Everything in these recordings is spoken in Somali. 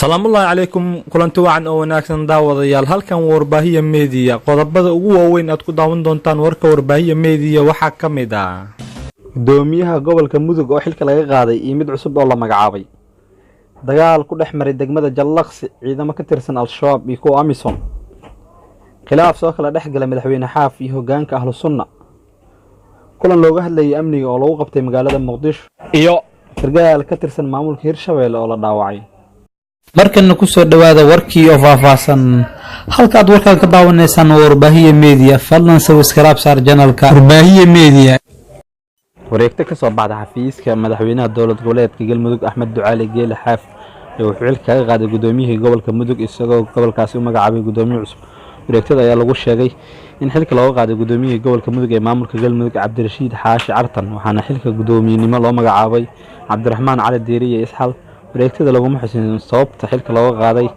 salaamullaahi calaykum kulanti wacan oo wanaagsan daawadayaal halkan warbaahiya meediya qodobada ugu waaweyn aad ku daawan doontaan warka warbaahiya meediya waxaa ka mid ah gudoomiyaha gobolka mudug oo xilka laga qaaday iyo mid cusub oo la magacaabay dagaal ku dhex maray degmada Jallaqsi ciidamo ka tirsan Al-Shabab iyo kuwa Amisom khilaaf soo kala dhex galay madaxweynaha iyo hoggaanka Ahlu Suna kulan looga hadlayay amniga oo lagu qabtay magaalada Muqdisho iyo dagaal ka tirsan maamulka Hirshabelle oo la dhaawacay markana ku soo dhawaada warkii oo faahfaahsan halkaad warka ka daawanaysaan warbaahiya meediya fadlan subscribe saar channelka warbaahiya meediya wareegta ka soo baxda xafiiska madaxweynaha dowlad goboleedka Galmudug Galay Madaxweynaha ee wuxuu xilka kaga qaaday gudoomiyaha gobolka Mudug isagoo gobolkaasi u magacaabay gudoomiye cusub wareegtada ayaa lagu sheegay in xilka looga qaaday gudoomiyaha gobolka Mudug ee maamulka Galmudug Cabdirashiid Xaashi Cartan waxaana xilka gudoomiyenimo loo magacaabay Cabdiraxmaan Cali Diiriye Isxal wareegtada lagu maxsuusin sababta xilka looga qaaday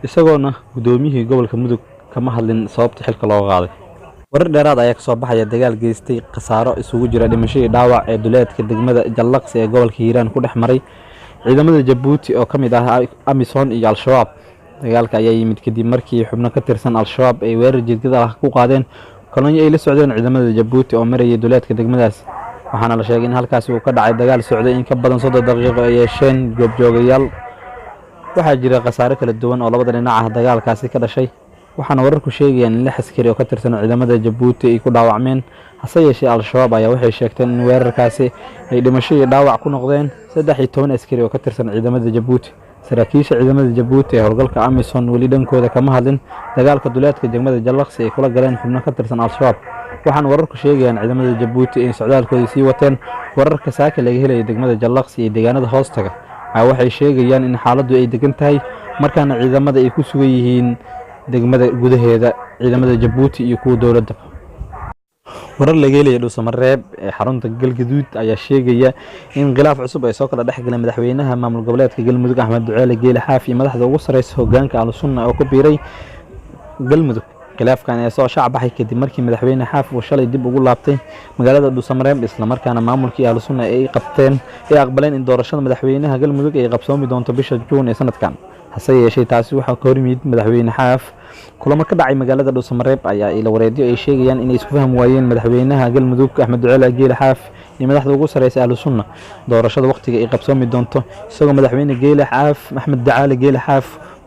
isagoona gudoomiyaha gobolka Mudug kama hadlin sababta xilka looga qaaday warar dheeraad ayaa ka soo baxaya dagaal geystay khasaaro isugu jira dhimasho iyo dhaawac ee duleedka degmada Jallaqsi ee gobolka Hiiraan ku dhex maray ciidamada Jabuuti oo kamid ah Amisom iyo Al-Shabab dagaalka ayaa yimid kadib markii xubno ka tirsan Al-Shabab ay weerar jidgada ah ku qaadeen kolonyo ay la socdeen ciidamada Jabuuti oo marayay duleedka degmadaas waxaana la sheegay in halkaas uu ka dhacay dagaal socday in ka badan 30 daqiiqo ay yeesheen goobjoogayaal waxaa jira khasaare kala duwan oo labada dhinac ah dagaalkaasi ka dhashay waxaana wararku sheegayaan in 6 askari oo ka tirsan ciidamada Jabuuti ay ku dhaawacmeen hase yeeshee Al-Shabab ayaa waxay sheegteen in weerarkaasi ay dhimasho iyo dhaawac ku noqdeen 13 askari oo ka tirsan ciidamada Jabuuti saraakiisha ciidamada Jabuuti ee howlgalka Amisom wali dhankooda kama hadlin dagaalka duleedka degmada Jallaqsi ay kula galeen xubno ka tirsan Al-Shabab waxaan wararku sheegayaan ciidamada Jabuuti in socdaalkooda sii wateen wararka saaka laga helay degmada Jallaqsi iyo deegaanada hoostaga waxay sheegayaan in xaaladdu ay degan tahay markaana ciidamada ay ku sugan yihiin degmada gudaheeda ciidamada Jabuuti iyo kuwa dawladda warar laga helay Dhuusamareeb ee xarunta Galgaduud ayaa sheegaya in khilaaf cusub ay soo kala dhex galay madaxweynaha maamul goboleedka Galmudug Galay Madaxweynaha iyo madaxda ugu sareysa hoggaanka Ahlu Suna oo ku biiray Galmudug khilaafkan ayaa soo shacbaxay kadib markii madaxweynaha uu shalay dib ugu laabtay magaalada Dhuusamareeb isla markaana maamulkii Ahlu Suna ay aqbaleen in doorashada madaxweynaha Galmudug ay qabsoomi doonto bisha Juun ee sanadkan hase yeeshee taasi waxa ka hormid madaxweynaha kulamo ka dhacay magaalada Dhuusamareeb ayaa ila wareediyo ay sheegayaan in ay isku faham waayeen madaxweynaha Galmudug Galay Madaxweynaha iyo madaxda ugu sareysa Ahlu Suna doorashada waqtiga ay qabsoomi doonto isagoo madaxweynaha Galay Madaxweynaha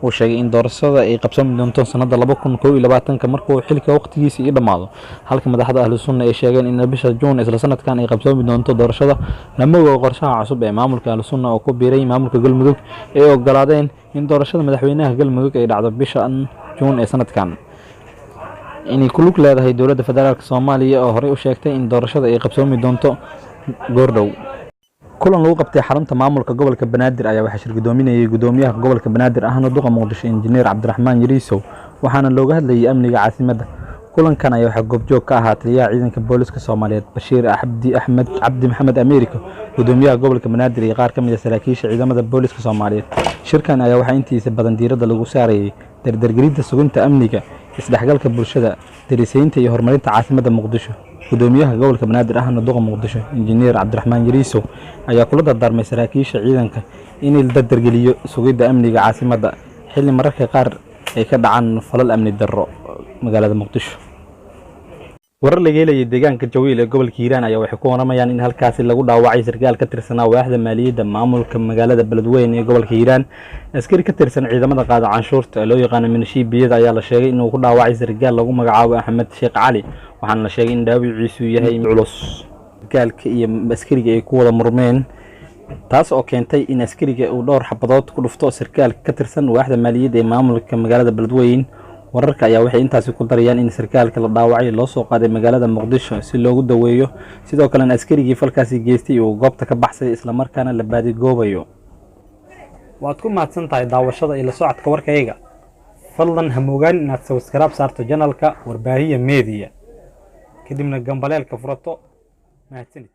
uu sheegay in doorashada ay qabsoomi doonto sanada 2021 markuu xilka waqtigiisa dhamaado halka madaxda Ahlu Suna ay sheegeen in bisha Juun isla sanadkan ay qabsoomi doonto doorashada lama oga qorshaha cusub ee maamulka Ahlu Suna oo ku biiray maamulka Galmudug ay ogolaadeen in doorashada madaxweynaha Galmudug ay dhacdo bisha Juun ee sanadkan inay ku lug leedahay dowladda federaalka Soomaaliya oo hore u sheegtay in doorashada ay qabsoomi doonto goordhow kulan lagu qabtay xarunta maamulka gobolka Banaadir ayaa waxa shir gudoominayay gudoomiyaha gobolka Banaadir ahna duqa Muqdisho injineer Cabdiraxmaan Yariisow waxaana looga hadlayay amniga caasimadda kulankan ayaa waxa goobjoog ka ahaa taliyaha ciidanka booliska Soomaaliyeed Bashiir Cabdi Maxamed Ameerika gudoomiyaha gobolka Banaadir iyo qaar ka mid ah saraakiisha ciidamada booliska Soomaaliyeed shirkan ayaa waxa intiisa badan diiradda lagu saarayay dardargelinta suginta amniga isdhexgalka bulshada darisaynta iyo horumarinta caasimadda Muqdisho gudoomiyaha gobolka Banaadir ahna duqa Muqdisho injineer Cabdiraxmaan Yariisow ayaa kula dardaarmay saraakiisha ciidanka in la dardargeliyo sugidda amniga caasimadda xilli mararka qaar ay ka dhacaan falal amni darro magaalada Muqdisho warar laga helay deegaanka Jawiil ee gobolka Hiiraan ayaa waxay ku waramayaan in halkaasi lagu dhaawacay sarkaal ka tirsanaa waaxda maaliyadda maamulka magaalada Beledweyne ee gobolka Hiiraan askari ka tirsan ciidamada qaada canshuurta ee loo yaqaan milishiibiyada ayaa la sheegay inuu ku dhaawacay sarkaal lagu magacaabo Axmed Sheekh Cali waxaana la sheegay in dhaawiciisu yahay culus sarkaalka iyo askariga ay ku wada murmeen taas oo keentay in askariga uu dhowr xabadood ku dhufto sarkaal ka tirsan waaxda maaliyadda ee maamulka magaalada Beledweyne wararka ayaa waxay intaasi ku darayaan in sarkaalka la dhaawacay loo soo qaaday magaalada Muqdisho si loogu daweeyo sidoo kale askarigii falkaasi geystay uu goobta ka baxsay isla markaana la baadigoobayo waad ku mahadsan tahay daawashada iyo la socodka warkayga fadlan ha moogaan inaad subscribe saarto channelka warbaahiya meediya kadibna gambaleelka furato mahadsanid